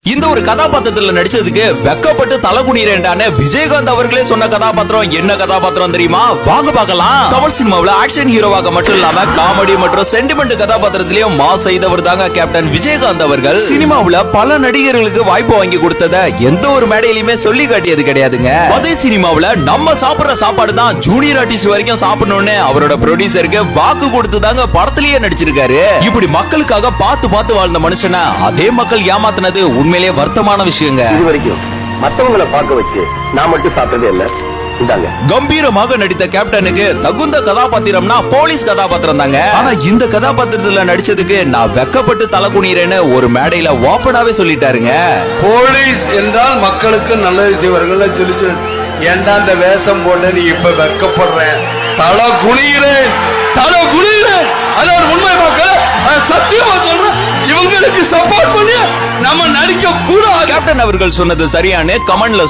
இந்த ஒரு கதாபாத்திரத்துல நடிச்சதுக்கு வெக்கப்பட்டு தலை குனிறேன்டான விஜயகாந்த் அவர்களே சொன்ன கதாபாத்திரம் என்ன கதாபாத்திரம் தெரியுமா? வாங்க பார்க்கலாம். தமிழ் சினிமாவுல ஆக்ஷன் ஹீரோவாக மட்டும் இல்லாம காமெடி மற்றும் சென்டிமெண்ட் கதாபாத்திரத்திலயும் மாஸ் செய்தவர் தாங்க கேப்டன் விஜயகாந்த் அவர்கள். சினிமாவுல பல நடிகர்களுக்கு வாய்ப்பு வாங்கி கொடுத்தத எந்த ஒரு மேடையிலுமே சொல்லி காட்டியது கிடையாதுங்க. அதே சினிமாவுல நம்ம சாப்பிடுற சாப்பாடு தான் ஜூனியர் ஆர்டிஸ்ட் வரைக்கும் சாப்பிடணும்னு அவரோட ப்ரொடியூசருக்கு வாக்கு கொடுத்து தாங்க படத்திலேயே நடிச்சிருக்காரு. இப்படி மக்களுக்காக பார்த்து பார்த்து வாழ்ந்த மனுஷனா அதே மக்கள் ஏமாத்தினது உண்மையிலே வருத்தமான விஷயங்க. இது வரைக்கும் மத்தவங்களை பார்க்க வச்சு நான் மட்டும் சாப்பிட்டதே இல்ல. கம்பீரமாக நடித்த கேப்டனுக்கு தகுந்த கதாபாத்திரம்னா போலீஸ் கதாபாத்திரம் தாங்க. ஆனா இந்த கதாபாத்திரத்துல நடிச்சதுக்கு நான் வெக்கப்பட்டு தலை குனிறேன்னு ஒரு மேடையில ஓப்பனாவே சொல்லிட்டாருங்க. போலீஸ் என்றால் மக்களுக்கு நல்லது செய்வார்கள் சொல்லி ஏன்டா இந்த வேஷம் போட்டு நீ இப்ப வெக்கப்படுறேன், தலை குனிகிறேன், தலை குனிகிறேன். அதாவது உண்மை மக்கள் சத்தியமா சொல்றேன், இவங்களுக்கு சப்போர்ட் பண்ணி நம்ம நடிக்க கூட. கேப்டன் அவர்கள் சொன்னது சரியான கமெண்ட்ல